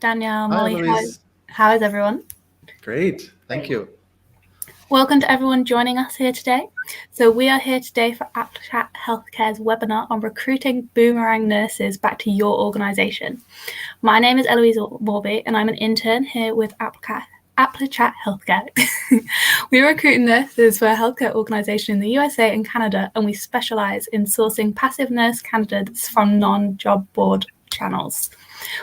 Danielle, Hi, Molly, Louise. how is everyone? Great. Thank you. Welcome to everyone joining us here today. So we are here today for Applichat Healthcare's webinar on recruiting Boomerang nurses back to your organisation. My name is Eloise Morby and I'm an intern here with Applichat Healthcare. We recruit nurses for a healthcare organisation in the USA and Canada, and we specialise in sourcing passive nurse candidates from non-job board channels.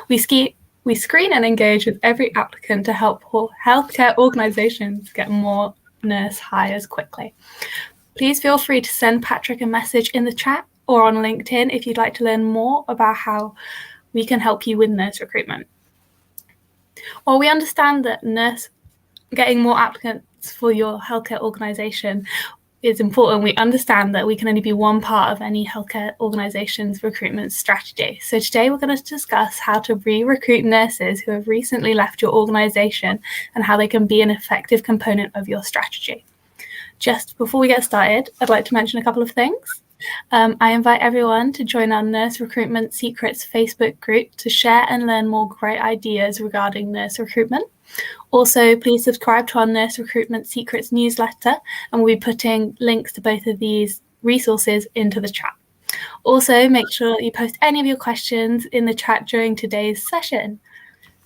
We screen and engage with every applicant to help healthcare organisations get more nurse hires quickly. Please feel free to send Patrick a message in the chat or on LinkedIn if you'd like to learn more about how we can help you with nurse recruitment. While we understand that getting more applicants for your healthcare organisation is important, we understand that we can only be one part of any healthcare organisation's recruitment strategy. So today we're going to discuss how to re-recruit nurses who have recently left your organisation and how they can be an effective component of your strategy. Just before we get started, I'd like to mention a couple of things. I invite everyone to join our Nurse Recruitment Secrets Facebook group to share and learn more great ideas regarding nurse recruitment. Also, please subscribe to our Nurse Recruitment Secrets newsletter, and we'll be putting links to both of these resources into the chat. Also, make sure you post any of your questions in the chat during today's session.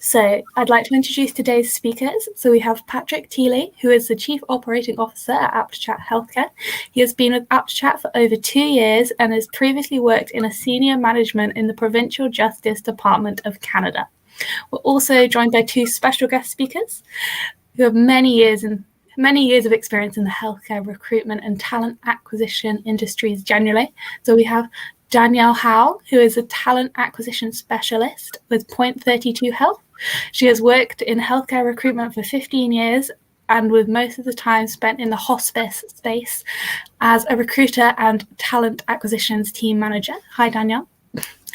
So I'd like to introduce today's speakers. So we have Patrick Teeley, who is the Chief Operating Officer at Applichat Healthcare. He has been with Applichat for over 2 years and has previously worked in a senior management in the Provincial Justice Department of Canada. We're also joined by two special guest speakers who have many years of experience in the healthcare recruitment and talent acquisition industries generally. So we have Danielle Howe, who is a talent acquisition specialist with Point 32 Health. She has worked in healthcare recruitment for 15 years and with most of the time spent in the hospice space as a recruiter and talent acquisitions team manager. Hi, Danielle.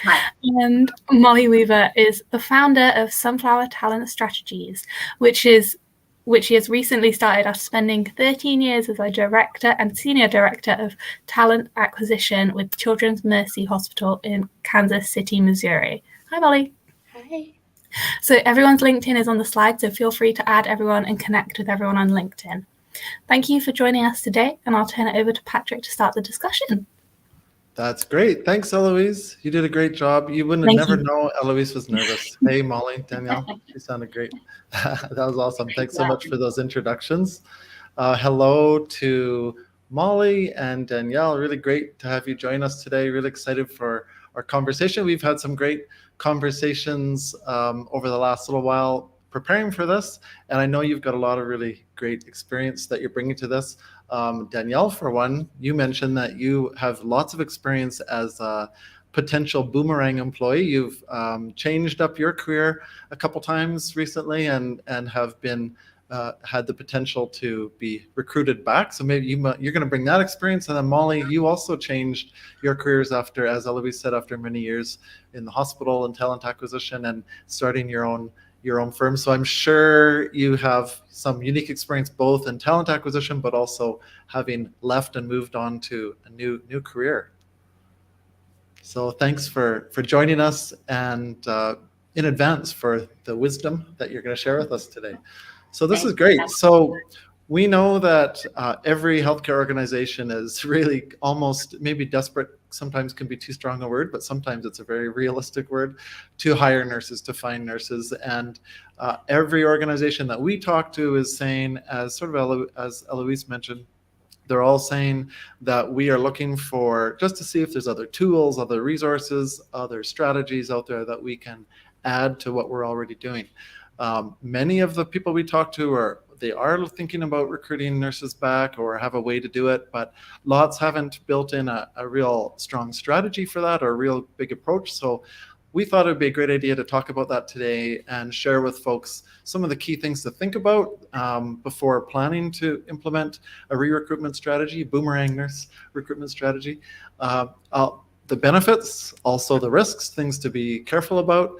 Hi. And Molly Weaver is the founder of Sunflower Talent Strategies, which he has recently started after spending 13 years as a director and senior director of talent acquisition with Children's Mercy Hospital in Kansas City, Missouri. Hi, Molly. Hi. So everyone's LinkedIn is on the slide, so feel free to add everyone and connect with everyone on LinkedIn. Thank you for joining us today, and I'll turn it over to Patrick to start the discussion. That's great. Thanks, Eloise. You did a great job. You wouldn't have never known Eloise was nervous. Hey, Molly, Danielle, she sounded great. That was awesome. Thanks so much for those introductions. Hello to Molly and Danielle. Really great to have you join us today. Really excited for our conversation. We've had some great conversations over the last little while preparing for this, and I know you've got a lot of really great experience that you're bringing to this. Danielle, for one, you mentioned that you have lots of experience as a potential Boomerang employee. You've changed up your career a couple times recently and have been had the potential to be recruited back. So maybe you're going to bring that experience. And then Molly, you also changed your careers after, as Eloise said, after many years in the hospital and talent acquisition and starting your own firm. So I'm sure you have some unique experience both in talent acquisition, but also having left and moved on to a new career. So thanks for joining us and in advance for the wisdom that you're going to share with us today. So this is great. So we know that every healthcare organization is really almost maybe desperate, sometimes can be too strong a word, but sometimes it's a very realistic word, to hire nurses, to find nurses. And every organization that we talk to is saying, as Eloise mentioned, they're all saying that we are looking for just to see if there's other tools, other resources, other strategies out there that we can add to what we're already doing. Many of the people we talk to are thinking about recruiting nurses back or have a way to do it, but lots haven't built in a real strong strategy for that or a real big approach. So we thought it would be a great idea to talk about that today and share with folks some of the key things to think about before planning to implement a re-recruitment strategy, Boomerang nurse recruitment strategy. The benefits, also the risks, things to be careful about,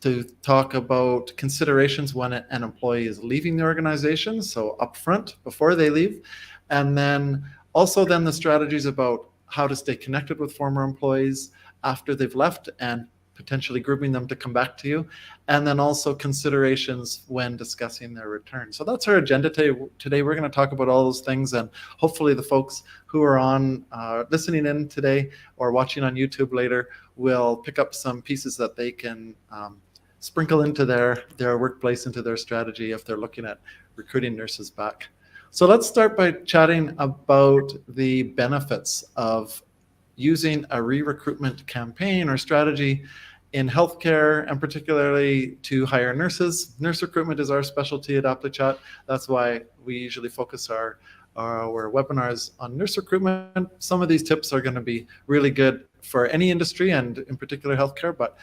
to talk about considerations when an employee is leaving the organization, so upfront before they leave, and then also the strategies about how to stay connected with former employees after they've left and potentially grouping them to come back to you, and then also considerations when discussing their return. So that's our agenda today. We're going to talk about all those things, and hopefully the folks who are on listening in today or watching on YouTube later will pick up some pieces that they can sprinkle into their workplace, into their strategy if they're looking at recruiting nurses back. So let's start by chatting about the benefits of using a re-recruitment campaign or strategy in healthcare, and particularly to hire nurses. Nurse recruitment is our specialty at Applichat. That's why we usually focus our webinars on nurse recruitment. Some of these tips are going to be really good for any industry, and in particular healthcare, but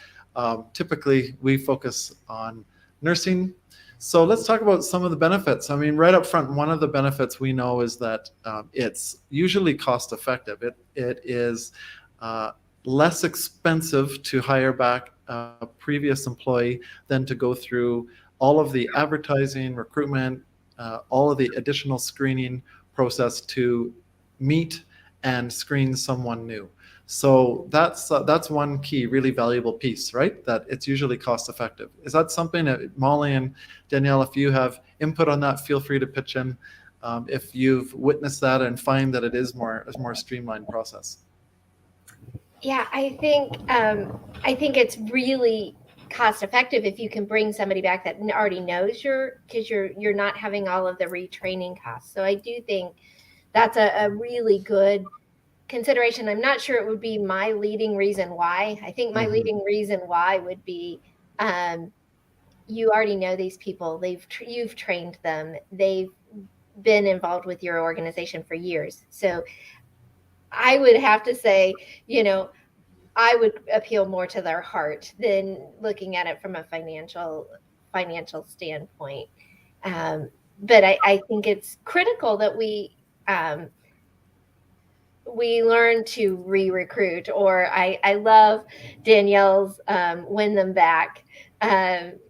typically we focus on nursing. So let's talk about some of the benefits. I mean, right up front, one of the benefits we know is that it's usually cost effective. It is less expensive to hire back a previous employee than to go through all of the advertising, recruitment, all of the additional screening process to meet and screen someone new. So that's one key, really valuable piece, right? That it's usually cost effective. Is that something that Molly and Danielle, if you have input on that, feel free to pitch in if you've witnessed that and find that it is a more streamlined process. Yeah, I think it's really cost effective if you can bring somebody back that already knows because you're not having all of the retraining costs. So I do think that's a really good consideration. I'm not sure it would be my leading reason why. I think my leading reason why would be you already know these people. You've trained them. They've been involved with your organization for years. So I would have to say, I would appeal more to their heart than looking at it from a financial standpoint. But I think it's critical that we learn to re-recruit, or I love Danielle's win them back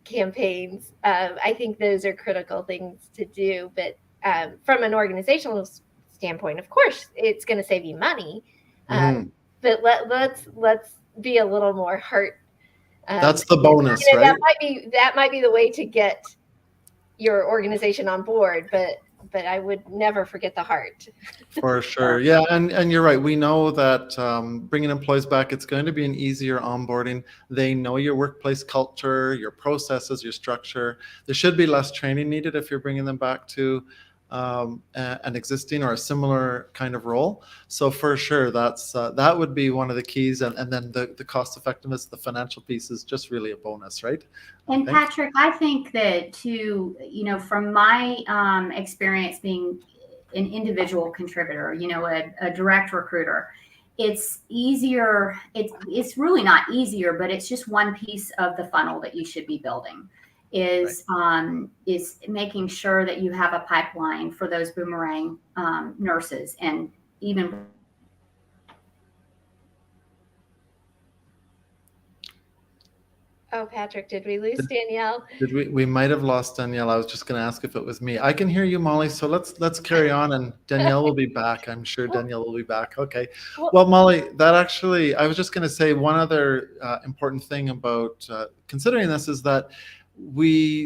campaigns. I think those are critical things to do. But from an organizational standpoint, of course, it's going to save you money. But let's be a little more heart. That's the bonus, right? That might be the way to get your organization on board, but I would never forget the heart. For sure. Yeah. And you're right. We know that bringing employees back, it's going to be an easier onboarding. They know your workplace culture, your processes, your structure. There should be less training needed if you're bringing them back to an existing or a similar kind of role. So for sure, that would be one of the keys. And then the cost effectiveness, the financial piece is just really a bonus, right? And Patrick, I think that too, from my experience being an individual contributor, a direct recruiter, it's easier. It's really not easier, but it's just one piece of the funnel that you should be building. Is making sure that you have a pipeline for those Boomerang nurses, and even. Oh, Patrick, did we lose Danielle? We might have lost Danielle. I was just going to ask if it was me. I can hear you, Molly. So let's carry on, and Danielle will be back. I'm sure Danielle will be back. Okay. Well, Molly, I was just going to say one other important thing about considering this is that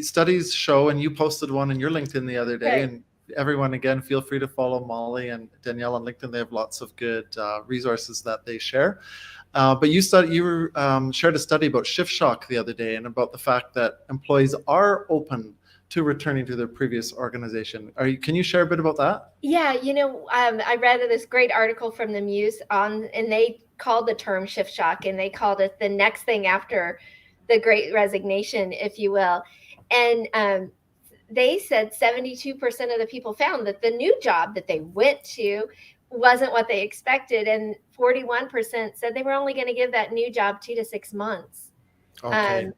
studies show, and you posted one in your LinkedIn the other day, right. And everyone, again, feel free to follow Molly and Danielle on LinkedIn. They have lots of good resources that they share. But you shared a study about shift shock the other day, and about the fact that employees are open to returning to their previous organization. Can you share a bit about that? Yeah, I read this great article from the Muse and they called the term shift shock, and they called it the next thing after the Great Resignation, if you will. And they said 72% of the people found that the new job that they went to wasn't what they expected. And 41% said they were only going to give that new job 2 to 6 months. Okay.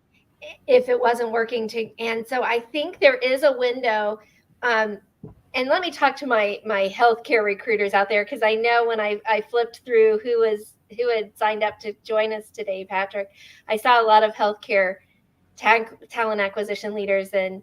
If it wasn't working. And so I think there is a window. And let me talk to my healthcare recruiters out there, because I know when I flipped through who had signed up to join us today, Patrick, I saw a lot of healthcare talent acquisition leaders, and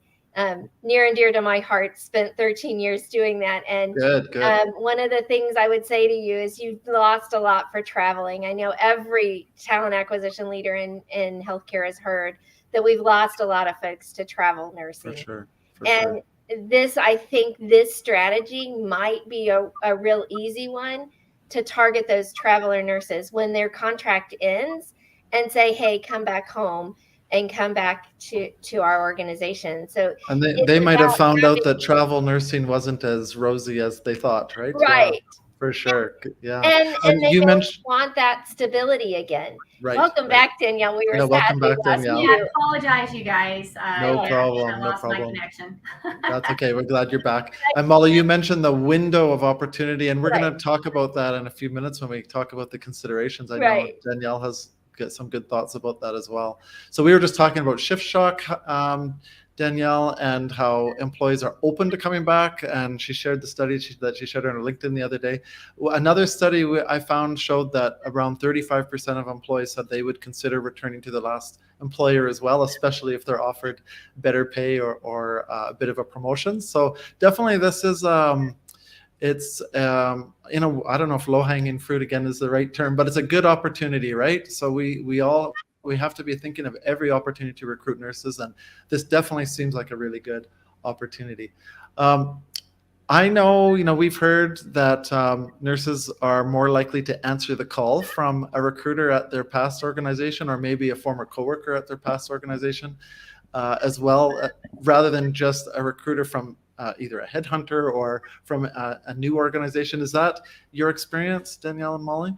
near and dear to my heart. Spent 13 years doing that. And Good. one of the things I would say to you is you've lost a lot for traveling. I know every talent acquisition leader in healthcare has heard that we've lost a lot of folks to travel nursing. For sure. I think this strategy might be a real easy one to target those traveler nurses when their contract ends and say, hey, come back home and come back to our organization. So, and they might have found out that travel nursing wasn't as rosy as they thought, right? Right. Yeah, for sure. Yeah. And they want that stability again. Right. Welcome back, Danielle. We were sad. Welcome back, Danielle. Yeah, I apologize, you guys. No problem. I lost my connection. That's okay. We're glad you're back. And Molly, you mentioned the window of opportunity, and we're going to talk about that in a few minutes when we talk about the considerations. I know Danielle has got some good thoughts about that as well. So we were just talking about shift shock, Danielle, and how employees are open to coming back. And she shared the study that she shared on her LinkedIn the other day. Another study I found showed that around 35% of employees said they would consider returning to the last employer as well, especially if they're offered better pay or a bit of a promotion. So definitely this is it's I don't know if low-hanging fruit again is the right term, but it's a good opportunity, right? So we have to be thinking of every opportunity to recruit nurses, and this definitely seems like a really good opportunity. I know, we've heard that nurses are more likely to answer the call from a recruiter at their past organization, or maybe a former coworker at their past organization as well, rather than just a recruiter from either a headhunter or from a new organization. Is that your experience, Danielle and Molly?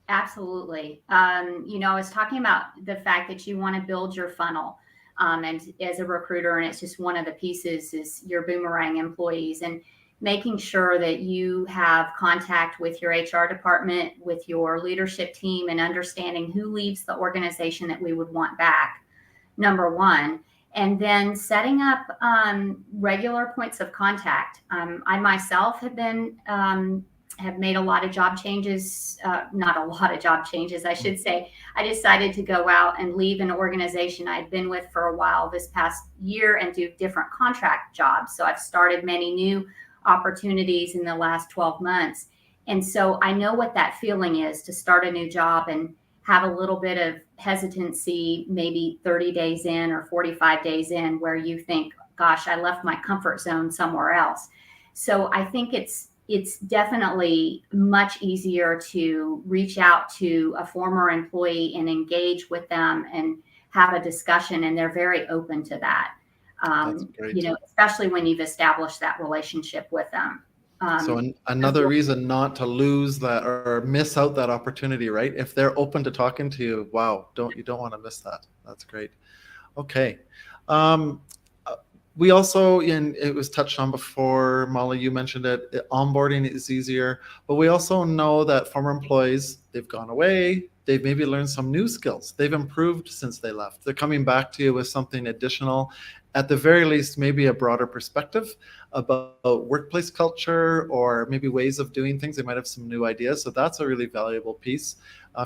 Absolutely. I was talking about the fact that you want to build your funnel. And as a recruiter, and it's just one of the pieces is your Boomerang employees, and making sure that you have contact with your HR department, with your leadership team, and understanding who leaves the organization that we would want back, number one. And then setting up regular points of contact. I myself have made a lot of job changes, not a lot of job changes, I should say. I decided to go out and leave an organization I'd been with for a while this past year and do different contract jobs. So I've started many new opportunities in the last 12 months. And so I know what that feeling is to start a new job and have a little bit of hesitancy, maybe 30 days in or 45 days in, where you think, gosh, I left my comfort zone somewhere else. So I think it's definitely much easier to reach out to a former employee and engage with them and have a discussion, and they're very open to that. That's great. Especially when you've established that relationship with them. So another reason not to lose that or miss out that opportunity, right? If they're open to talking to you, wow, you don't want to miss that. That's great. Okay. We also, and it was touched on before, Molly, you mentioned it, onboarding is easier, but we also know that former employees, they've gone away, they've maybe learned some new skills, they've improved since they left. They're coming back to you with something additional, at the very least, maybe a broader perspective about workplace culture or maybe ways of doing things. They might have some new ideas. So that's a really valuable piece.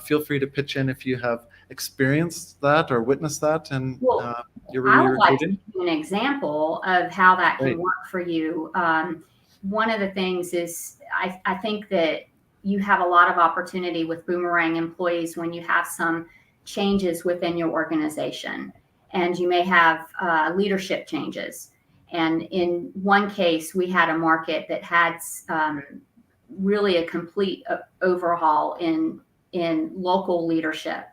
Feel free to pitch in if you have experienced that or witnessed that and you're really I would like to recruiting. give you an example of how that can work for you. One of the things is I think that you have a lot of opportunity with Boomerang employees when you have some changes within your organization, and you may have leadership changes. And in one case, we had a market that had really a complete overhaul in local leadership.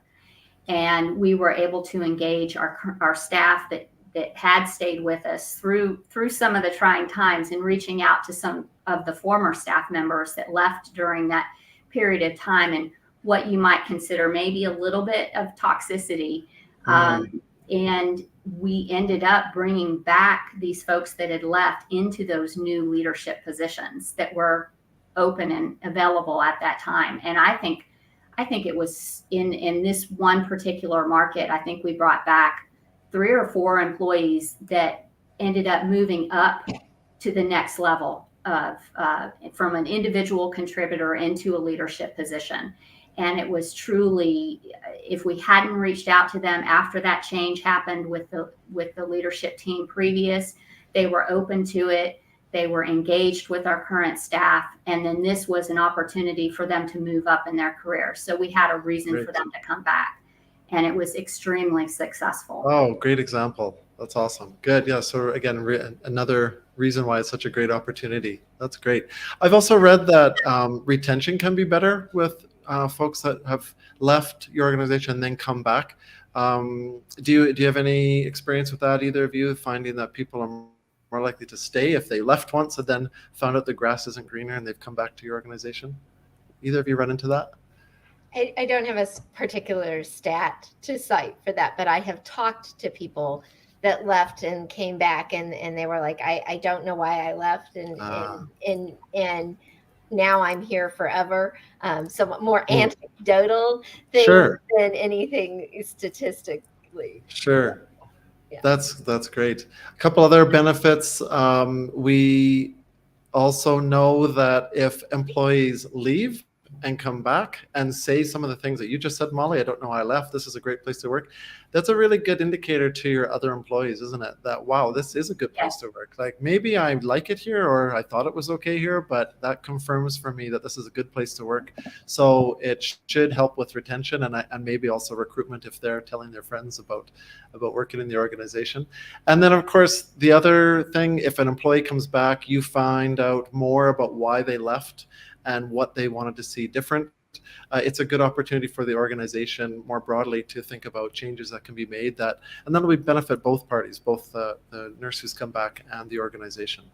And we were able to engage our staff that had stayed with us through some of the trying times, and reaching out to some of the former staff members that left during that period of time, and what you might consider maybe a little bit of toxicity. And we ended up bringing back these folks that had left into those new leadership positions that were open and available at that time. And I think it was in this one particular market, I think we brought back 3 or 4 employees that ended up moving up to the next level of from an individual contributor into a leadership position. And it was truly, if we hadn't reached out to them after that change happened with the leadership team previous, they were open to it. They were engaged with our current staff. And then this was an opportunity for them to move up in their career. So we had a reason for them to come back. And it was extremely successful. Oh, great example. That's awesome. Good. Yeah. So again, another reason why it's such a great opportunity. That's great. I've also read that retention can be better with folks that have left your organization and then come back. Do you have any experience with that, either of you, finding that people are more likely to stay if they left once and then found out the grass isn't greener and they've come back to your organization? Either of you run into that? I don't have a particular stat to cite for that, but I have talked to people that left and came back, and they were like, I don't know why I left, and now I'm here forever. So more anecdotal things than anything statistically. Sure. Yeah. That's great. A couple other benefits. We also know that if employees leave and come back and say some of the things that you just said, Molly, I don't know why I left, this is a great place to work. That's a really good indicator to your other employees, isn't it? That, wow, this is a good place to work. Like, maybe I like it here, or I thought it was okay here, but that confirms for me that this is a good place to work. So it should help with retention and maybe also recruitment if they're telling their friends about working in the organization. And then, of course, the other thing, if an employee comes back, you find out more about why they left and what they wanted to see different. It's a good opportunity for the organization more broadly to think about changes that can be made, and that'll benefit both parties, both the nurse who's come back and the organization.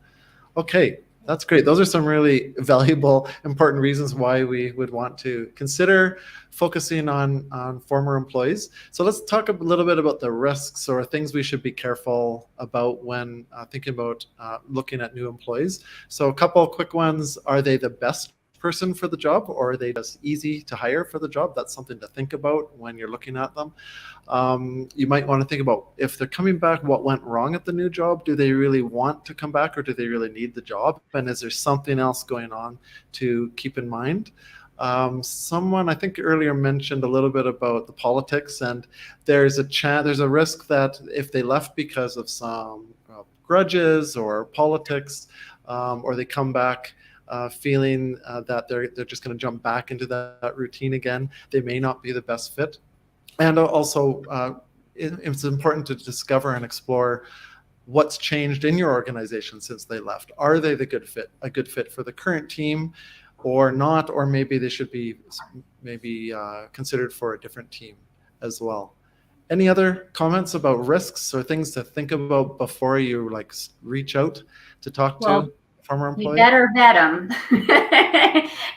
Okay, that's great. Those are some really valuable, important reasons why we would want to consider focusing on former employees. So let's talk a little bit about the risks or things we should be careful about when thinking about looking at new employees. So a couple of quick ones. Are they the best person for the job, or are they just easy to hire for the job? That's something to think about when you're looking at them. You might want to think about, if they're coming back, what went wrong at the new job? Do they really want to come back, or do they really need the job? And is there something else going on to keep in mind? Someone I think earlier mentioned a little bit about the politics, and there's a risk that if they left because of some grudges or politics, or they come back feeling that they're just going to jump back into that routine again, they may not be the best fit. And also, it's important to discover and explore what's changed in your organization since they left. Are they a good fit for the current team, or not? Or maybe they should be considered for a different team as well. Any other comments about risks or things to think about before you reach out to talk to former employee? You better vet them.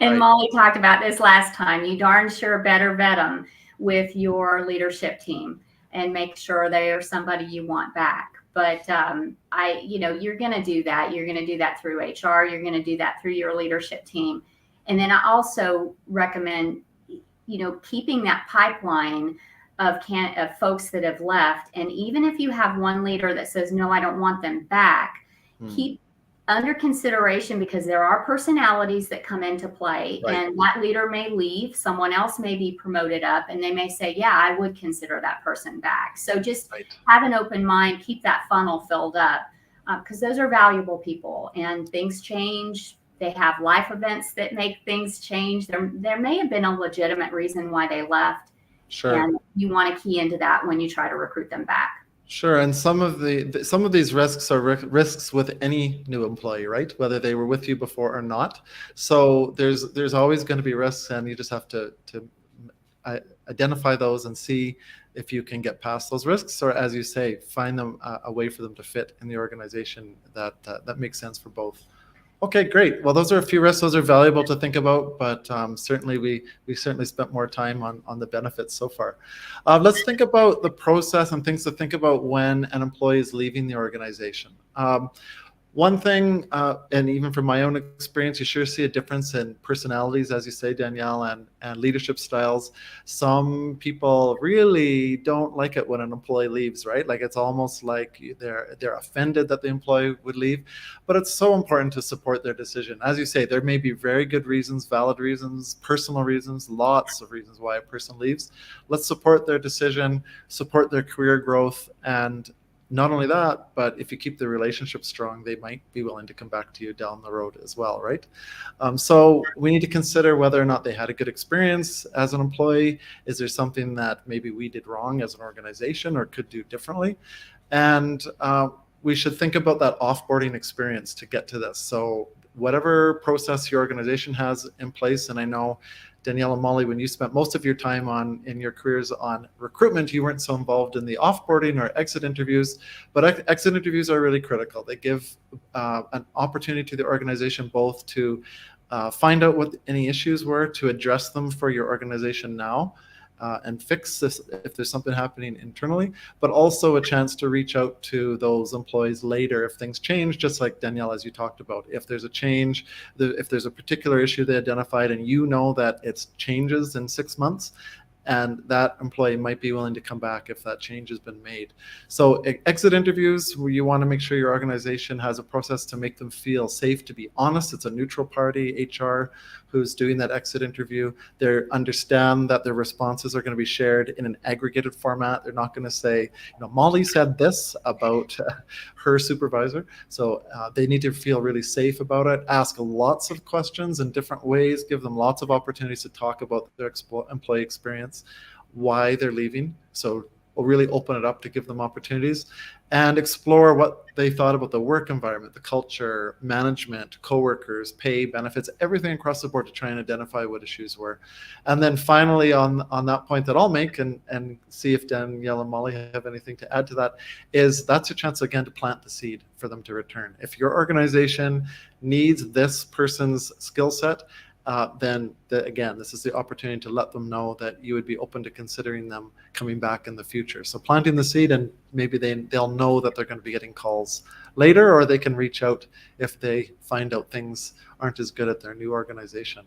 And Molly talked about this last time. You darn sure better vet them with your leadership team and make sure they are somebody you want back. But you're going to do that. You're going to do that through HR. You're going to do that through your leadership team. And then I also recommend, keeping that pipeline of folks that have left. And even if you have one leader that says, no, I don't want them back, keep under consideration, because there are personalities that come into play, and that leader may leave, someone else may be promoted up, and they may say, yeah, I would consider that person back. So just have an open mind, keep that funnel filled up, because those are valuable people, and things change. They have life events that make things change. There may have been a legitimate reason why they left. Sure. And you want to key into that when you try to recruit them back. Sure, and some of these risks are risks with any new employee, right? Whether they were with you before or not. So there's always going to be risks, and you just have to identify those and see if you can get past those risks, or, as you say, find them a way for them to fit in the organization that makes sense for both. Okay, great. Well, those are a few risks. Those are valuable to think about, but certainly we certainly spent more time on the benefits so far. Let's think about the process and things to think about when an employee is leaving the organization. One thing, and even from my own experience, you sure see a difference in personalities, as you say, Danielle, and leadership styles. Some people really don't like it when an employee leaves, right? Like it's almost like they're offended that the employee would leave, but it's so important to support their decision. As you say, there may be very good reasons, valid reasons, personal reasons, lots of reasons why a person leaves. Let's support their decision, support their career growth, and not only that, but if you keep the relationship strong, they might be willing to come back to you down the road as well, right? So we need to consider whether or not they had a good experience as an employee. Is there something that maybe we did wrong as an organization or could do differently? And we should think about that offboarding experience to get to this. So whatever process your organization has in place, and I know Danielle and Molly, when you spent most of your time in your careers on recruitment, you weren't so involved in the offboarding or exit interviews, but exit interviews are really critical. They give an opportunity to the organization both to find out what any issues were, to address them for your organization now, and fix this if there's something happening internally, but also a chance to reach out to those employees later if things change, just like Danielle, as you talked about. If there's a change, if there's a particular issue they identified and you know that it changes in 6 months, and that employee might be willing to come back if that change has been made. So exit interviews, you want to make sure your organization has a process to make them feel safe to be honest. It's a neutral party, HR, who's doing that exit interview. They understand that their responses are going to be shared in an aggregated format. They're not going to say, Molly said this about her supervisor. So they need to feel really safe about it, ask lots of questions in different ways, give them lots of opportunities to talk about their employee experience, why they're leaving. So we'll really open it up to give them opportunities and explore what they thought about the work environment, the culture, management, coworkers, pay, benefits, everything across the board to try and identify what issues were. And then finally, on that point that I'll make, and see if Danielle and Molly have anything to add to that, is that's a chance again to plant the seed for them to return. If your organization needs this person's skill set, then again, this is the opportunity to let them know that you would be open to considering them coming back in the future. So planting the seed, and maybe they'll know that they're going to be getting calls later, or they can reach out if they find out things aren't as good at their new organization.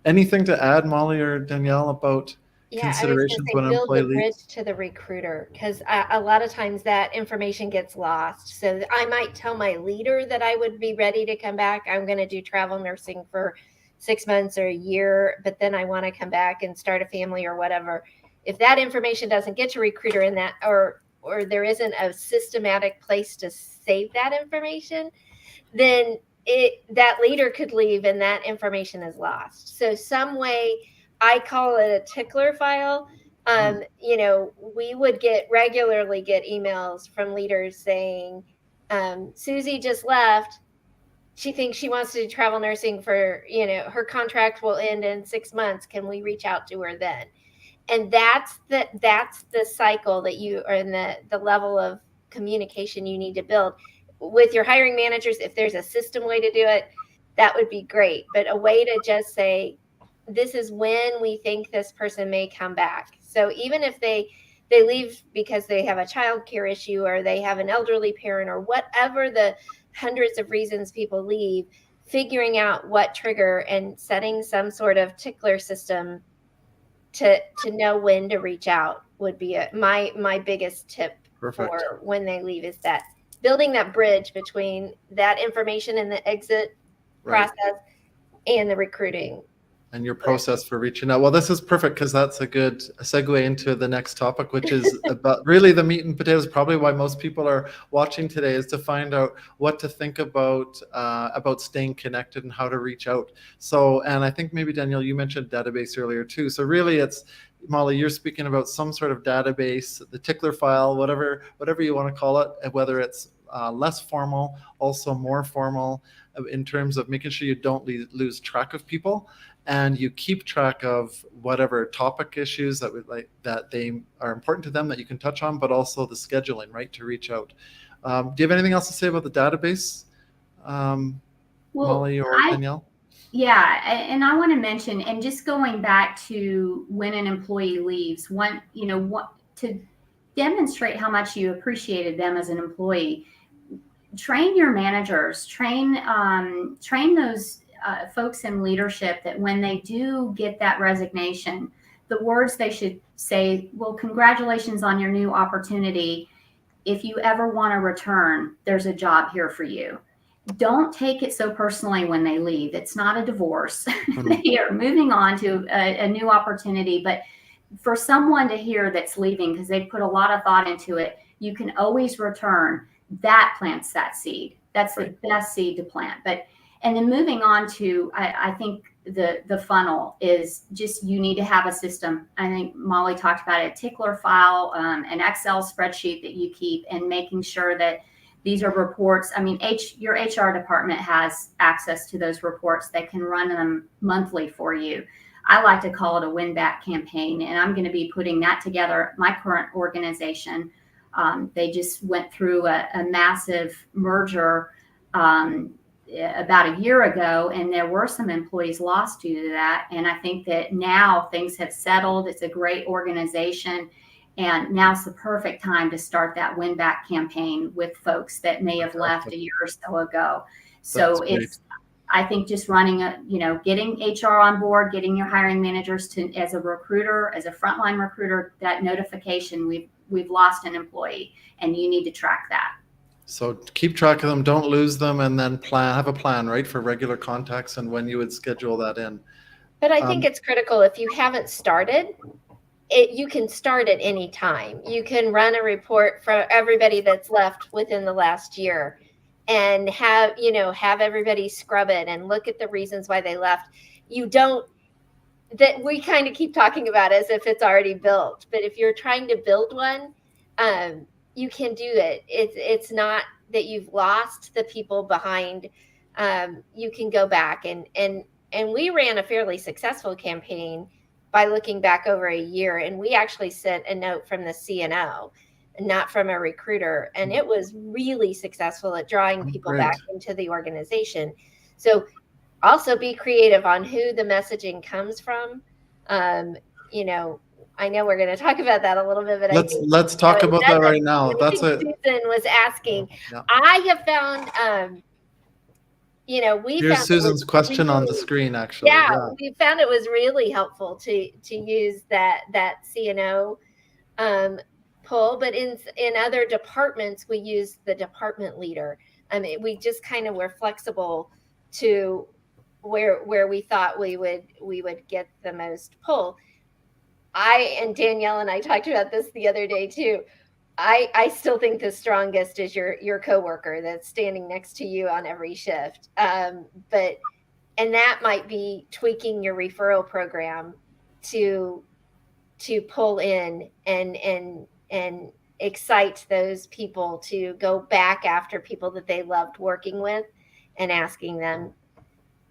Anything to add, Molly or Danielle, about considerations when an employee leaves? Build the bridge to the recruiter, because a lot of times that information gets lost. So I might tell my leader that I would be ready to come back. I'm going to do travel nursing for 6 months or a year, but then I want to come back and start a family or whatever. If that information doesn't get to recruiter in that, or there isn't a systematic place to save that information, then that leader could leave and that information is lost. So some way, I call it a tickler file. We would regularly get emails from leaders saying, Susie just left. She thinks she wants to do travel nursing for, her contract will end in 6 months. Can we reach out to her then? And that's the cycle that you are in, the level of communication you need to build with your hiring managers. If there's a system way to do it, that would be great. But a way to just say, this is when we think this person may come back. So even if they leave because they have a childcare issue or they have an elderly parent or whatever the hundreds of reasons people leave, figuring out what trigger and setting some sort of tickler system to know when to reach out would be my biggest tip. Perfect. For when they leave, is that building that bridge between that information in the exit process and the recruiting. And your process for reaching out. Well, this is perfect because that's a good segue into the next topic, which is about really the meat and potatoes. Probably why most people are watching today is to find out what to think about staying connected and how to reach out. So, and I think maybe Danielle, you mentioned database earlier too. So really, it's Molly, you're speaking about some sort of database, the tickler file, whatever you want to call it, whether it's less formal, also more formal, in terms of making sure you don't lose track of people. And you keep track of whatever topic issues that they are important to them that you can touch on, but also the scheduling, right, to reach out. Do you have anything else to say about the database, Molly or Danielle? Yeah, and I want to mention, and just going back to when an employee leaves, to demonstrate how much you appreciated them as an employee, train your managers, train those folks in leadership that when they do get that resignation, the words they should say, well, congratulations on your new opportunity. If you ever want to return, there's a job here for you. Don't take it so personally when they leave. It's not a divorce. They are moving on to a new opportunity. But for someone to hear that's leaving because they put a lot of thought into it, you can always return. That plants that seed. That's the best seed to plant. And then moving on to, I think the funnel is just, you need to have a system. I think Molly talked about it, a tickler file, an Excel spreadsheet that you keep, and making sure that these are reports. I mean, your HR department has access to those reports. They can run them monthly for you. I like to call it a win-back campaign, and I'm going to be putting that together. My current organization, they just went through a massive merger about a year ago, and there were some employees lost due to that. And I think that now things have settled. It's a great organization. And now's the perfect time to start that win-back campaign with folks that may have left a year or so ago. So I think just running getting HR on board, getting your hiring managers to, as a recruiter, as a frontline recruiter, that notification, we've lost an employee, and you need to track that. So keep track of them, don't lose them, and then have a plan, right, for regular contacts and when you would schedule that in. But I think it's critical, if you haven't started, you can start at any time. You can run a report for everybody that's left within the last year, and have everybody scrub it and look at the reasons why they left. That we kind of keep talking about as if it's already built, but if you're trying to build one, you can do it. It's not that you've lost the people behind. You can go back and we ran a fairly successful campaign by looking back over a year, and we actually sent a note from the CNO, not from a recruiter, and it was really successful at drawing people back into the organization. So also be creative on who the messaging comes from. I know we're going to talk about that a little bit, but let's talk about that right now. That's it. Susan was asking. Yeah. I have found, here's Susan's question on the screen, actually. Yeah, we found it was really helpful to use that CNO pull, but in other departments we use the department leader. I mean, we just kind of were flexible to where we thought we would get the most pull. And Danielle and I talked about this the other day too. I still think the strongest is your coworker that's standing next to you on every shift. And that might be tweaking your referral program to pull in and excite those people to go back after people that they loved working with and asking them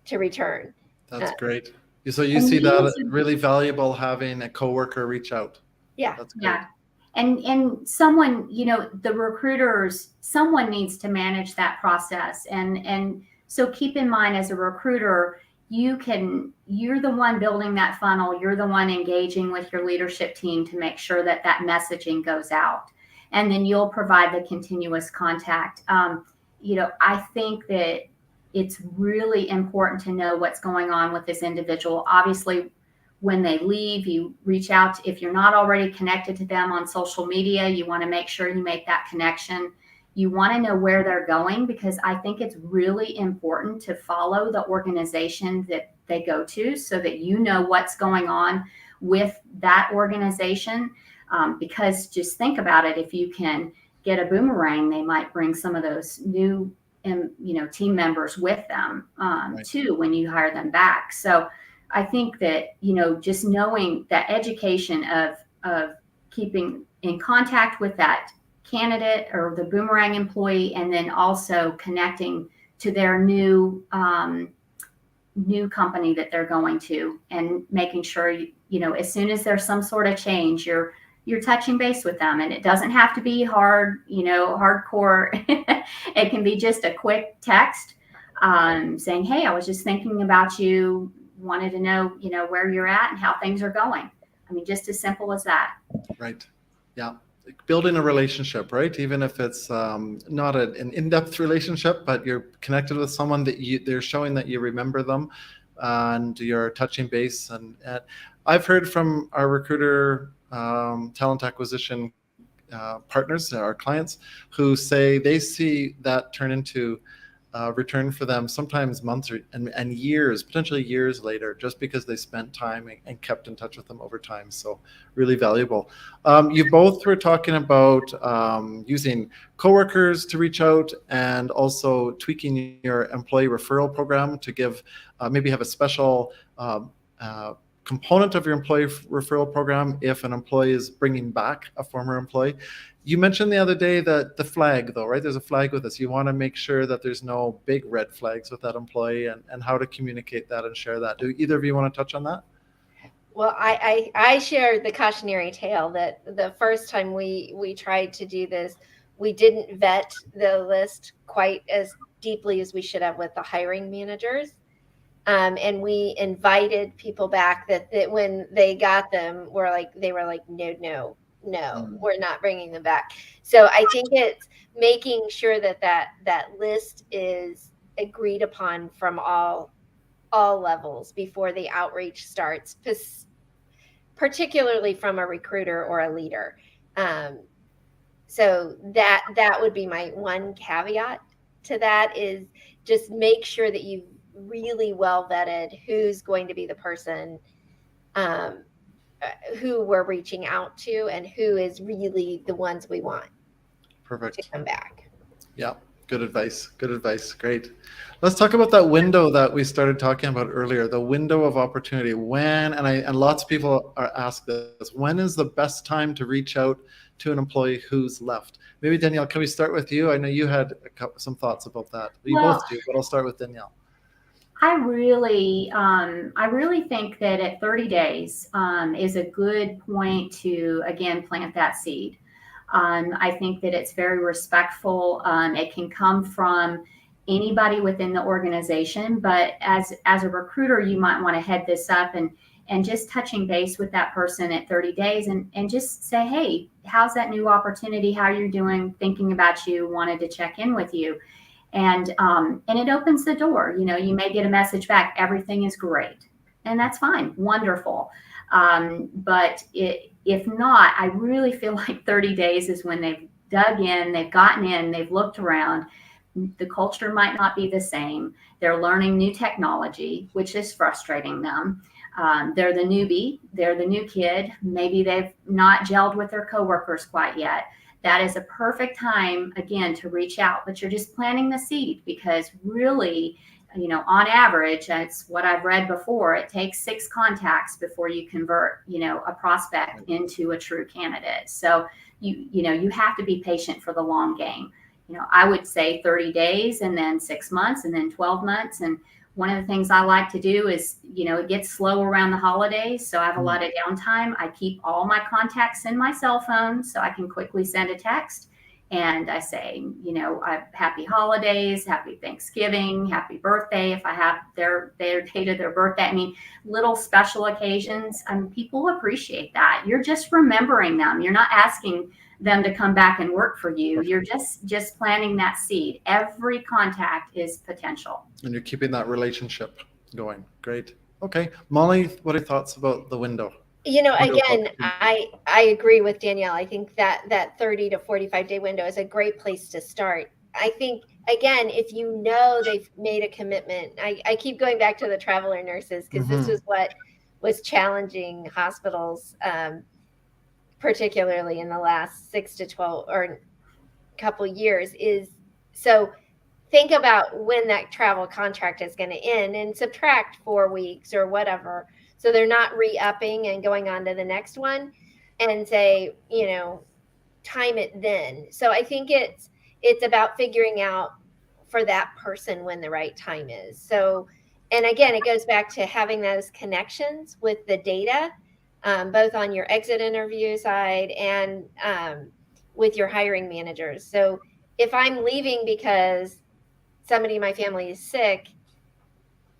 to return. That's great. So you see that really valuable, having a coworker reach out. Yeah. That's great. Yeah. And someone, the recruiters, someone needs to manage that process. And so keep in mind, as a recruiter, you're the one building that funnel. You're the one engaging with your leadership team to make sure that messaging goes out. And then you'll provide the continuous contact. I think that it's really important to know what's going on with this individual. Obviously, when they leave, you reach out. If you're not already connected to them on social media, you want to make sure you make that connection. You want to know where they're going, because I think it's really important to follow the organization that they go to, so that you know what's going on with that organization. Because just think about it, if you can get a Boomerang, they might bring some of those new team members with them too when you hire them back. So I think that, just knowing that education of keeping in contact with that candidate or the Boomerang employee, and then also connecting to their new company that they're going to, and making sure, as soon as there's some sort of change, you're touching base with them. And it doesn't have to be hardcore. It can be just a quick text saying, hey, I was just thinking about you, wanted to know, where you're at and how things are going. I mean, just as simple as that. Right. Yeah. building a relationship, right? Even if it's not an in-depth relationship, but you're connected with someone that they're showing that you remember them, and you're touching base. And I've heard from our recruiter talent acquisition partners, our clients, who say they see that turn into return for them sometimes months and years, potentially years later, just because they spent time and kept in touch with them over time. So really valuable. You both were talking about using coworkers to reach out, and also tweaking your employee referral program to give, maybe have a special component of your employee referral program if an employee is bringing back a former employee. You mentioned the other day that the flag, though, right? There's a flag with this. You want to make sure that there's no big red flags with that employee, and how to communicate that and share that. Do either of you want to touch on that? Well, I shared the cautionary tale that the first time we tried to do this, we didn't vet the list quite as deeply as we should have with the hiring managers. And we invited people back that when they got them, they were like, no, we're not bringing them back. So I think it's making sure that list is agreed upon from all levels before the outreach starts, particularly from a recruiter or a leader. So that would be my one caveat to that, is just make sure that you've really well vetted who's going to be the person who we're reaching out to, and who is really the ones we want to come back. Yeah, good advice. Good advice. Great. Let's talk about that window that we started talking about earlier, the window of opportunity. When, and lots of people are asked this, when is the best time to reach out to an employee who's left? Maybe Danielle, can we start with you? I know you had some thoughts about that. You both do, but I'll start with Danielle. I really think that at 30 days is a good point to, again, plant that seed. I think that it's very respectful. It can come from anybody within the organization, but as a recruiter, you might want to head this up and just touching base with that person at 30 days and just say, hey, how's that new opportunity? How are you doing? Thinking about you, wanted to check in with you. And it opens the door. You may get a message back, everything is great. And that's fine, wonderful. But if not, I really feel like 30 days is when they've dug in, they've gotten in, they've looked around. The culture might not be the same. They're learning new technology, which is frustrating them. They're the newbie, they're the new kid. Maybe they've not gelled with their coworkers quite yet. That is a perfect time, again, to reach out, but you're just planting the seed, because really, on average, that's what I've read before, it takes 6 contacts before you convert, a prospect into a true candidate. So you have to be patient for the long game. I would say 30 days, and then 6 months, and then 12 months. And one of the things I like to do is, it gets slow around the holidays. So I have a lot of downtime. I keep all my contacts in my cell phone so I can quickly send a text. And I say, happy holidays, happy Thanksgiving, happy birthday. If I have their date of their birthday, I mean, little special occasions. People appreciate that. You're just remembering them. You're not asking them to come back and work for you. You're just planting that seed. Every contact is potential. And you're keeping that relationship going. Great. Okay. Molly, what are your thoughts about the window? Again, I agree with Danielle. I think that 30 to 45 day window is a great place to start. I think, again, if they've made a commitment, I keep going back to the traveler nurses, because this was what was challenging hospitals, particularly in the last 6 to 12 or couple years, is so think about when that travel contract is going to end and subtract 4 weeks or whatever. So they're not re-upping and going on to the next one, and say, time it then. So I think it's about figuring out for that person when the right time is. So, and again, it goes back to having those connections with the data, both on your exit interview side and with your hiring managers. So if I'm leaving because somebody in my family is sick,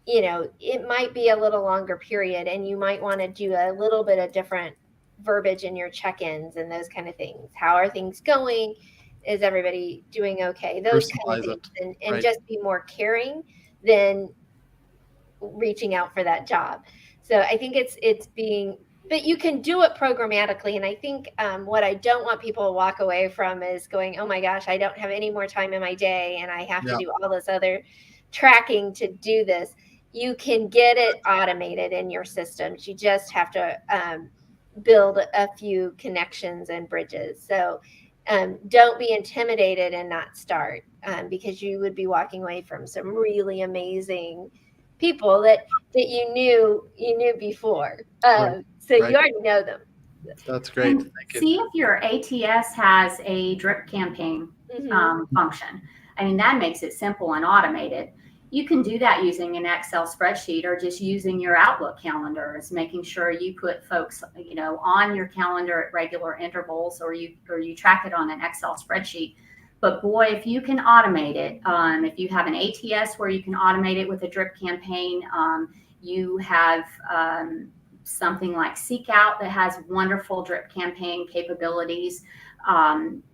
it might be a little longer period, and you might want to do a little bit of different verbiage in your check-ins and those kind of things. How are things going? Is everybody doing okay? Those kind of Personalize things, it. and Right. just be more caring than reaching out for that job. So I think it's being, but you can do it programmatically. And I think what I don't want people to walk away from is going, oh my gosh, I don't have any more time in my day and I have to do all this other tracking to do this. You can get it automated in your systems. You just have to build a few connections and bridges. So don't be intimidated and not start because you would be walking away from some really amazing people that you knew before. So you already know them. That's great. And Thank you. see if your ATS has a drip campaign function. I mean, that makes it simple and automated. You can do that using an Excel spreadsheet or just using your Outlook calendars, making sure you put folks, on your calendar at regular intervals, or you track it on an Excel spreadsheet. But boy, if you can automate it, if you have an ATS where you can automate it with a drip campaign, you have something like Seek Out that has wonderful drip campaign capabilities.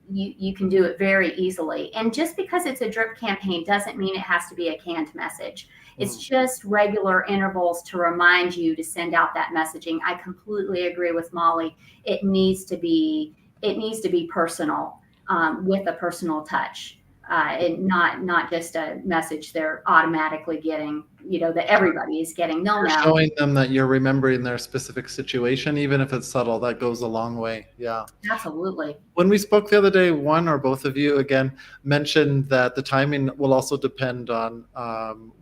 You can do it very easily. And just because it's a drip campaign doesn't mean it has to be a canned message. It's just regular intervals to remind you to send out that messaging. I completely agree with Molly. It needs to be personal, with a personal touch, and not just a message they're automatically getting, that everybody is getting. You're showing them that you're remembering their specific situation, even if it's subtle. That goes a long way. Yeah, absolutely. When we spoke the other day, one or both of you again mentioned that the timing will also depend on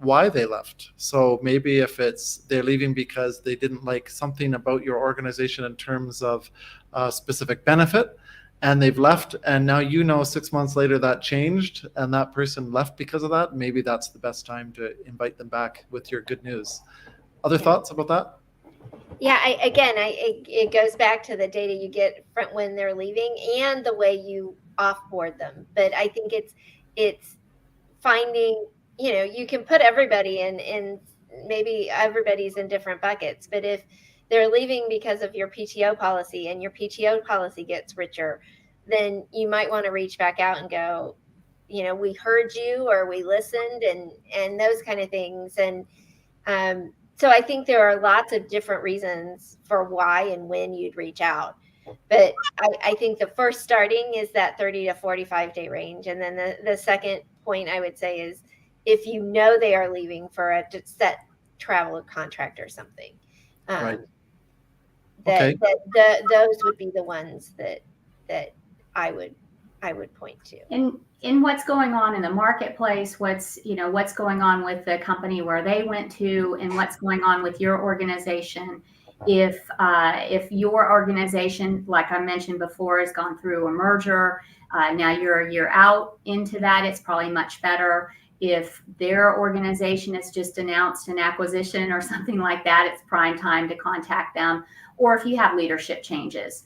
why they left. So maybe if they're leaving because they didn't like something about your organization in terms of a specific benefit, and they've left, and now 6 months later that changed and that person left because of that, maybe that's the best time to invite them back with your good news. Other thoughts about that? Yeah, it goes back to the data you get from when they're leaving and the way you offboard them. But I think it's finding, you can put everybody in maybe everybody's in different buckets, but if they're leaving because of your PTO policy and your PTO policy gets richer, then you might want to reach back out and go, we heard you, or we listened, and those kind of things. And so I think there are lots of different reasons for why and when you'd reach out. But I think the first starting is that 30 to 45 day range. And then the second point I would say is if they are leaving for a set travel contract or something, Right. those would be the ones that I would point to. In what's going on in the marketplace, what's going on with the company where they went to, and what's going on with your organization. If your organization, like I mentioned before, has gone through a merger, now you're a year out into that, it's probably much better. If their organization has just announced an acquisition or something like that, it's prime time to contact them. Or if you have leadership changes.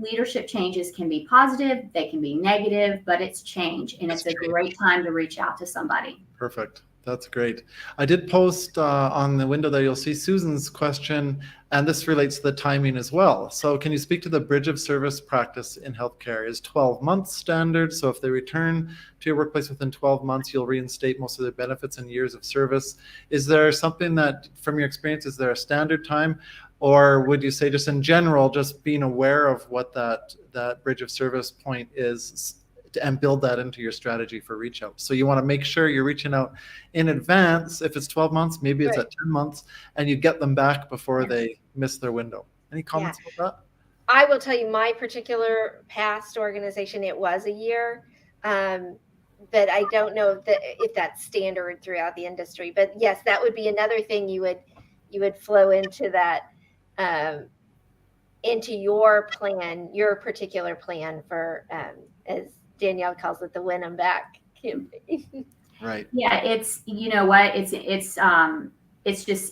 Leadership changes can be positive, they can be negative, but it's change, and it's a great time to reach out to somebody. Perfect. That's great. I did post on the window there, you'll see Susan's question, and this relates to the timing as well. So can you speak to the bridge of service practice in healthcare? Is 12 months standard? So if they return to your workplace within 12 months, you'll reinstate most of their benefits and years of service. Is there something that, from your experience, is there a standard time? Or would you say just in general, just being aware of what that bridge of service point is and build that into your strategy for reach out? So you want to make sure you're reaching out in advance. If it's 12 months, maybe it's at 10 months, and you get them back before they miss their window. Any comments about that? I will tell you my particular past organization, it was a year. But I don't know if that's standard throughout the industry. But yes, that would be another thing you would flow into that, into your plan, your particular plan for, as Danielle calls it, the win 'em back campaign. Right. Yeah, it's it's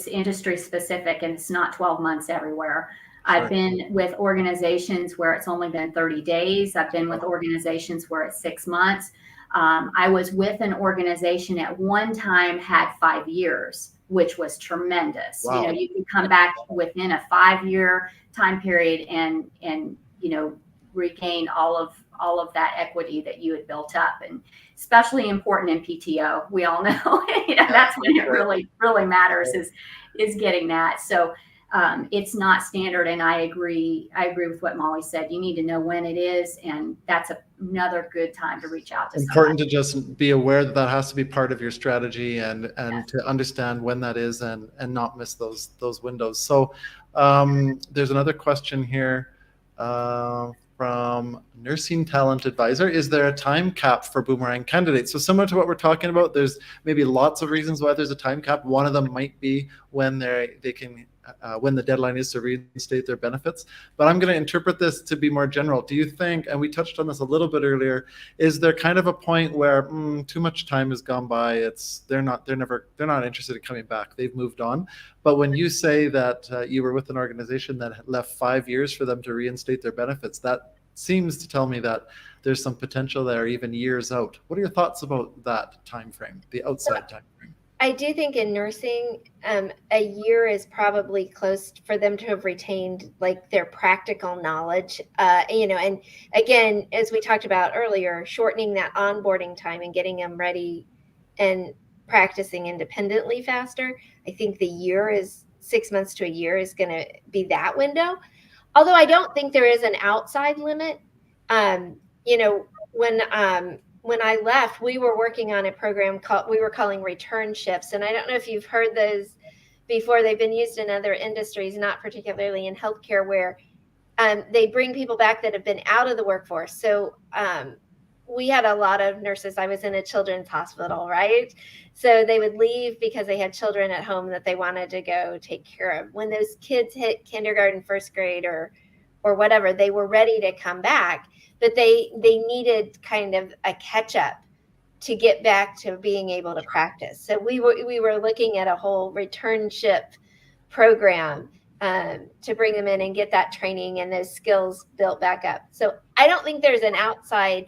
industry specific, and it's not 12 months everywhere. Sure. I've been with organizations where it's only been 30 days. I've been with organizations where it's 6 months. I was with an organization at one time had 5 years which was tremendous. Wow. You know, you could come back within a 5-year time period and you know, regain all of that equity that you had built up, and especially important in PTO. We all know, you know, that's when it really matters is getting that. So it's not standard, and I agree with what Molly said. You need to know when it is, and that's another good time to reach out to important somebody. to just be aware that that has to be part of your strategy, and to understand when that is, and not miss those windows. So there's another question here from Nursing Talent Advisor. Is there a time cap for Boomerang candidates? So similar to what we're talking about, there's maybe lots of reasons why there's a time cap. One of them might be when they can when the deadline is to reinstate their benefits. But I'm going to interpret this to be more general. Do you think, and we touched on this a little bit earlier, is there kind of a point where too much time has gone by? They're not interested in coming back. They've moved on. But when you say that you were with an organization that had left 5 years for them to reinstate their benefits, that seems to tell me that there's some potential there, even years out. What are your thoughts about that time frame, the outside time frame? I do think in nursing, a year is probably close for them to have retained like their practical knowledge, you know, and again, as we talked about earlier, shortening that onboarding time and getting them ready and practicing independently faster. I think the year is 6 months to a year is going to be that window. Although I don't think there is an outside limit. You know, when I left, we were working on a program we were calling return shifts. And I don't know if you've heard those before. They've been used in other industries, not particularly in healthcare, where they bring people back that have been out of the workforce. So we had a lot of nurses. I was in a children's hospital, right? So they would leave because they had children at home that they wanted to go take care of. When those kids hit kindergarten, first grade, or whatever, they were ready to come back. But they needed kind of a catch up to get back to being able to practice. So we were looking at a whole returnship program to bring them in and get that training and those skills built back up. So I don't think there's an outside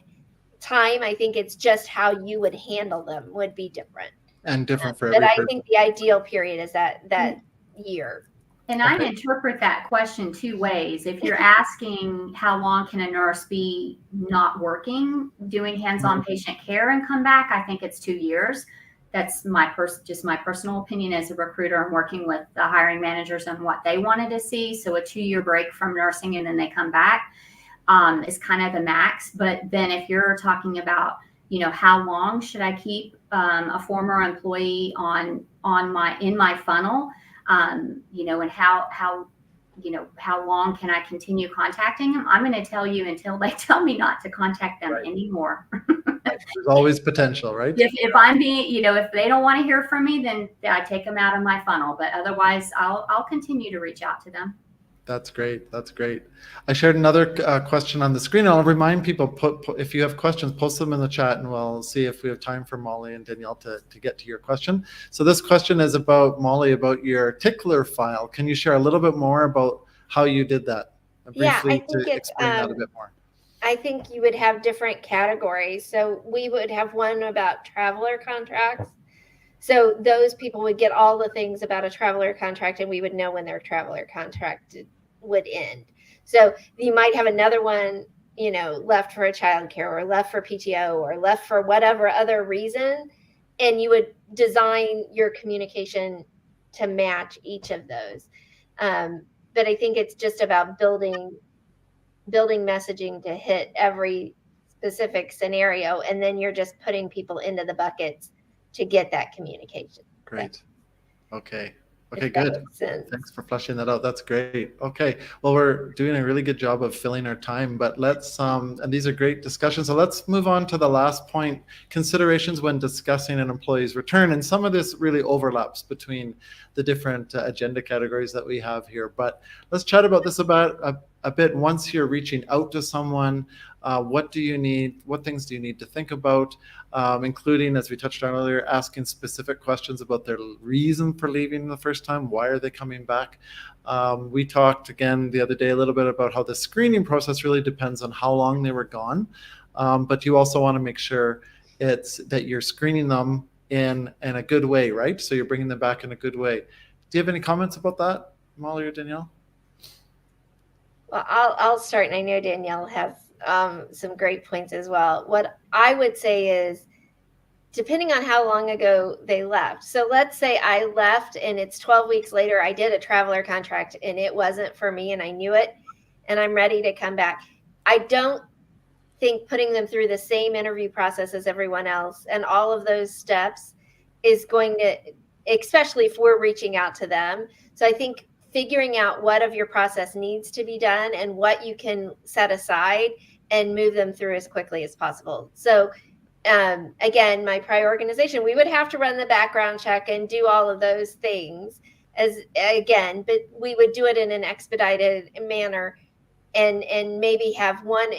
time. I think it's just how you would handle them would be different. And different for every person. But I think the ideal period is that year. And I interpret that question two ways. If you're asking how long can a nurse be not working, doing hands-on patient care and come back, I think it's 2 years. That's just my personal opinion as a recruiter. I'm working with the hiring managers and what they wanted to see. So a 2-year break from nursing and then they come back is kind of the max. But then if you're talking about, you know, how long should I keep a former employee in my funnel? You know, and how long can I continue contacting them? I'm going to tell you until they tell me not to contact them anymore. There's always potential, right? If I'm being, you know, if they don't want to hear from me, then I take them out of my funnel. But otherwise, I'll continue to reach out to them. That's great. That's great. I shared another question on the screen. I'll remind people, if you have questions, post them in the chat and we'll see if we have time for Molly and Danielle to get to your question. So this question is about, Molly, about your tickler file. Can you share a little bit more about how you did that? Briefly, to explain that a bit more. I think you would have different categories. So we would have one about traveler contracts. So those people would get all the things about a traveler contract, and we would know when their traveler contract would end. So you might have another one, you know, left for a childcare or left for PTO or left for whatever other reason. And you would design your communication to match each of those. But I think it's just about building messaging to hit every specific scenario. And then you're just putting people into the buckets to get that communication. Great. Okay, good. Thanks for fleshing that out. That's great. Okay, well, we're doing a really good job of filling our time, but let's, and these are great discussions. So let's move on to the last point, considerations when discussing an employee's return. And some of this really overlaps between the different agenda categories that we have here, but let's chat about this about a bit. Once you're reaching out to someone, what do you need? What things do you need to think about, including, as we touched on earlier, asking specific questions about their reason for leaving the first time. Why are they coming back? We talked again the other day a little bit about how the screening process really depends on how long they were gone, but you also want to make sure that you're screening them in a good way, right? So you're bringing them back in a good way. Do you have any comments about that, Molly or Danielle? Well, I'll start, and I know Danielle has some great points as well. What I would say is, depending on how long ago they left. So let's say I left and it's 12 weeks later, I did a traveler contract and it wasn't for me and I knew it and I'm ready to come back. I don't think putting them through the same interview process as everyone else and all of those steps is going to, especially if we're reaching out to them. So I think figuring out what of your process needs to be done and what you can set aside and move them through as quickly as possible. So again, my prior organization, we would have to run the background check and do all of those things but we would do it in an expedited manner and maybe have one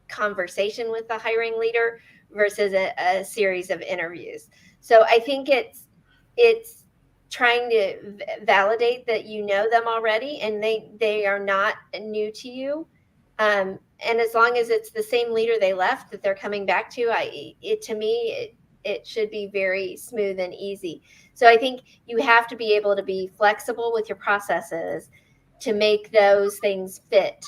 conversation with the hiring leader versus a series of interviews. So I think it's trying to validate that you know them already and they are not new to you. And as long as it's the same leader they left that they're coming back to, to me, it should be very smooth and easy. So I think you have to be able to be flexible with your processes to make those things fit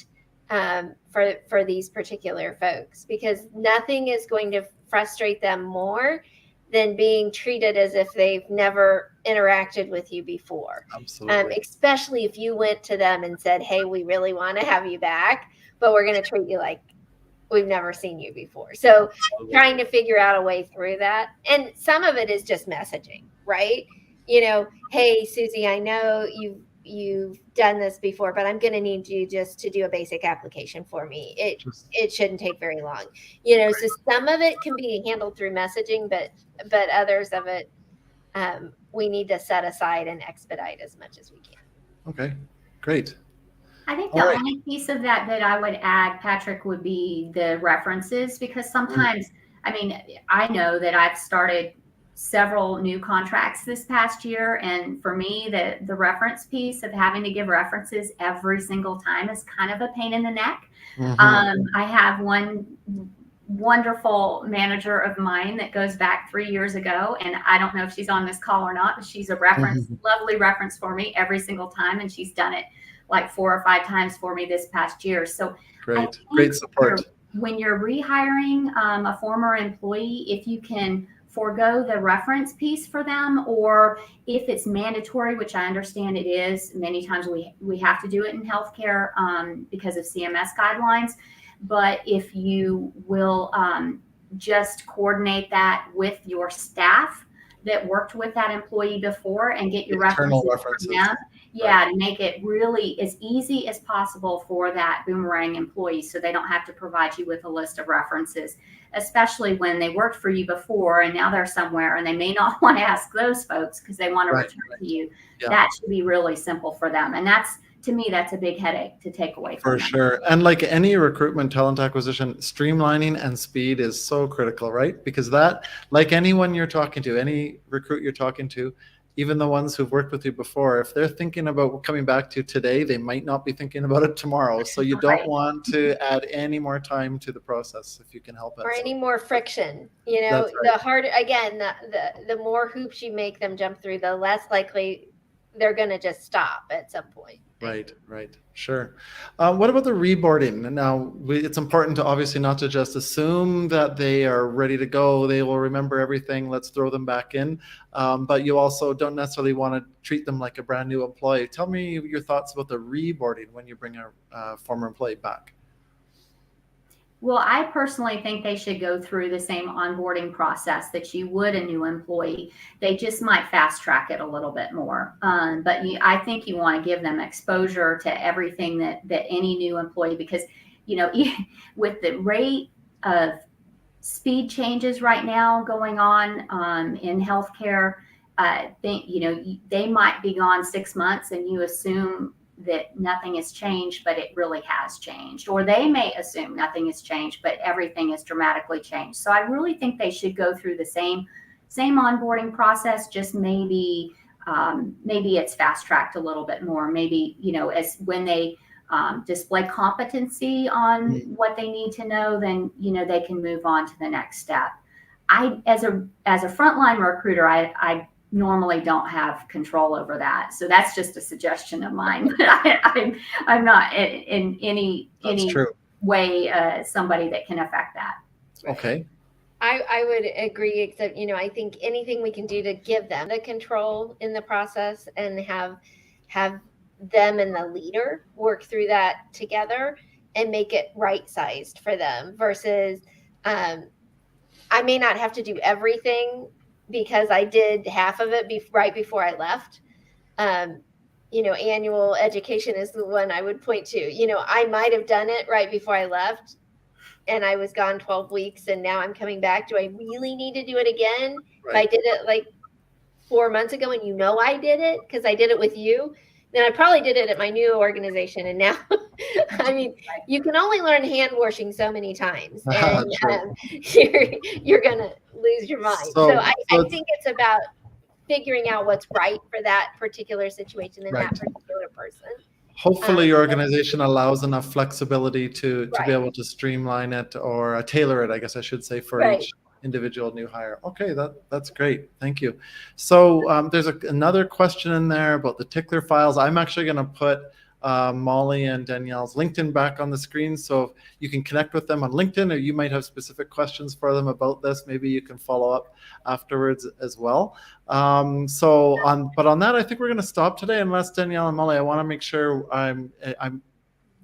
for these particular folks, because nothing is going to frustrate them more than being treated as if they've never interacted with you before. Absolutely. Especially if you went to them and said, hey, we really want to have you back, but we're going to treat you like we've never seen you before. So trying to figure out a way through that. And some of it is just messaging, right? Hey, Susie, I know you've done this before, but I'm going to need you just to do a basic application for me. It shouldn't take very long. So some of it can be handled through messaging, but others of it, we need to set aside and expedite as much as we can. Okay, great. I think the only piece of that I would add, Patrick, would be the references, because sometimes, I know that I've started several new contracts this past year, and for me, the reference piece of having to give references every single time is kind of a pain in the neck. Mm-hmm. I have one wonderful manager of mine that goes back 3 years ago, and I don't know if she's on this call or not, but she's a reference, lovely reference for me every single time, and she's done it like 4 or 5 times for me this past year. So great support. When you're rehiring a former employee, if you can forego the reference piece for them, or if it's mandatory, which I understand it is, many times we have to do it in healthcare because of CMS guidelines. But if you will just coordinate that with your staff that worked with that employee before and get your references from them, to make it really as easy as possible for that Boomerang employee, so they don't have to provide you with a list of references, especially when they worked for you before and now they're somewhere and they may not want to ask those folks because they want to return to you. Yeah. That should be really simple for them. And to me, that's a big headache to take away from them. For sure. And like any recruitment, talent acquisition, streamlining and speed is so critical, right? Because that, like anyone you're talking to, any recruit you're talking to, even the ones who've worked with you before, if they're thinking about coming back to you today, they might not be thinking about it tomorrow. So you don't want to add any more time to the process if you can help it. Or any more friction. The harder, again, the more hoops you make them jump through, the less likely they're going to just stop at some point. Right. Sure. What about the reboarding? Now, it's important to obviously not to just assume that they are ready to go. They will remember everything. Let's throw them back in. But you also don't necessarily want to treat them like a brand new employee. Tell me your thoughts about the reboarding when you bring a former employee back. Well, I personally think they should go through the same onboarding process that you would a new employee. They just might fast track it a little bit more. But I think you want to give them exposure to everything that any new employee, because, with the rate of speed changes right now going on in healthcare, I think, they might be gone 6 months and you assume that nothing has changed, but it really has changed. Or they may assume nothing has changed, but everything has dramatically changed. So I really think they should go through the same onboarding process, just maybe it's fast tracked a little bit more. Maybe, as when they display competency on what they need to know, then, they can move on to the next step. as a frontline recruiter, I normally don't have control over that. So that's just a suggestion of mine. I'm not in any way somebody that can affect that. Okay. I would agree, except, I think anything we can do to give them the control in the process and have them and the leader work through that together and make it right-sized for them versus I may not have to do everything because I did half of it right before I left. Annual education is the one I would point to. I might have done it right before I left and I was gone 12 weeks and now I'm coming back. Do I really need to do it again? Right. If I did it like 4 months ago and I did it because I did it with you, then I probably did it at my new organization. And now, I mean, you can only learn hand washing so many times and you're going to lose your mind. So I think it's about figuring out what's right for that particular situation and that particular person. Hopefully your organization allows enough flexibility to be able to streamline it or tailor it, I guess I should say, for each individual new hire. Okay, that's great. Thank you. So there's another question in there about the tickler files. I'm actually going to put Molly and Danielle's LinkedIn back on the screen, so you can connect with them on LinkedIn, or you might have specific questions for them about this. Maybe you can follow up afterwards as well. But on that, I think we're going to stop today. Unless Danielle and Molly, I want to make sure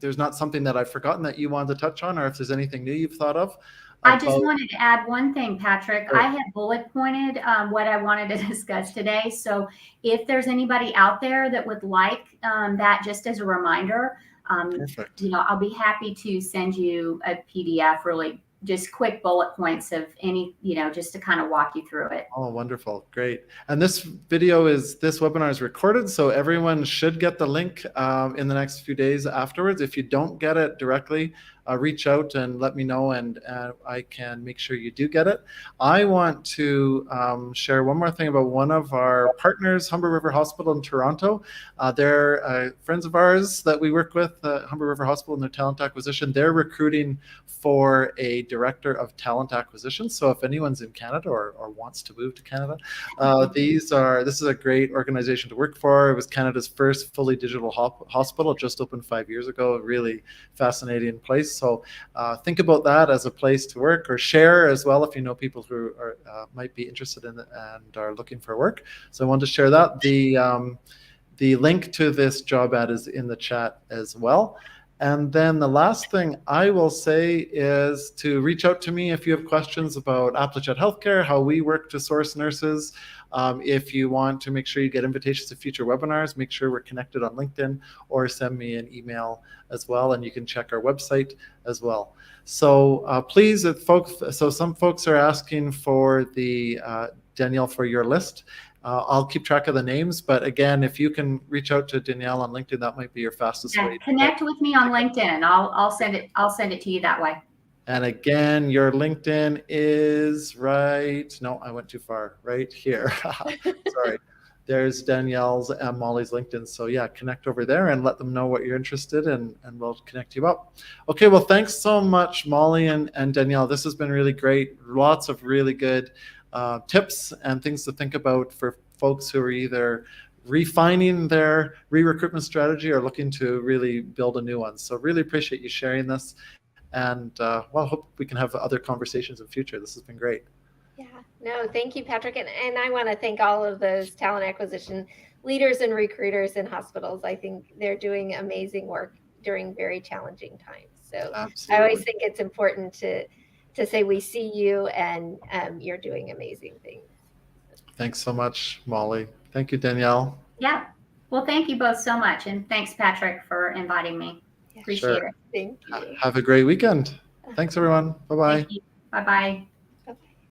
there's not something that I've forgotten that you wanted to touch on, or if there's anything new you've thought of. I just wanted to add one thing, Patrick. I had bullet pointed what I wanted to discuss today. So if there's anybody out there that would like that just as a reminder, I'll be happy to send you a PDF, really just quick bullet points of any, just to kind of walk you through it. Oh, wonderful. Great. And this webinar is recorded, so everyone should get the link in the next few days afterwards. If you don't get it directly, reach out and let me know, and I can make sure you do get it. I want to share one more thing about one of our partners, Humber River Hospital in Toronto. They're friends of ours that we work with, Humber River Hospital, and their talent acquisition. They're recruiting for a director of talent acquisition. So if anyone's in Canada or wants to move to Canada, this is a great organization to work for. It was Canada's first fully digital hospital, just opened 5 years ago. A really fascinating place. So think about that as a place to work, or share as well if you know people who might be interested in it and are looking for work. So I wanted to share that. The link to this job ad is in the chat as well. And then the last thing I will say is to reach out to me if you have questions about Applichat Healthcare, how we work to source nurses. If you want to make sure you get invitations to future webinars, make sure we're connected on LinkedIn, or send me an email as well, and you can check our website as well. So please, some folks are asking for the Danielle, for your list. I'll keep track of the names, but again, if you can reach out to Danielle on LinkedIn, that might be your fastest way. Connect with me on LinkedIn. I'll send it to you that way. And again, your LinkedIn is no, I went too far, right here. Sorry. There's Danielle's and Molly's LinkedIn. So yeah, connect over there and let them know what you're interested in, and we'll connect you up. Okay, well, thanks so much, Molly and Danielle. This has been really great. Lots of really good tips and things to think about for folks who are either refining their re-recruitment strategy or looking to really build a new one. So really appreciate you sharing this, and hope we can have other conversations in future. This has been great. Yeah, no, thank you, Patrick. And I want to thank all of those talent acquisition leaders and recruiters in hospitals. I think they're doing amazing work during very challenging times. So absolutely. I always think it's important to say we see you, and you're doing amazing things. Thanks so much, Molly. Thank you, Danielle. Yeah. Well, thank you both so much. And thanks, Patrick, for inviting me. Appreciate it. Thank you. Have a great weekend. Thanks, everyone. Bye-bye. Bye-bye.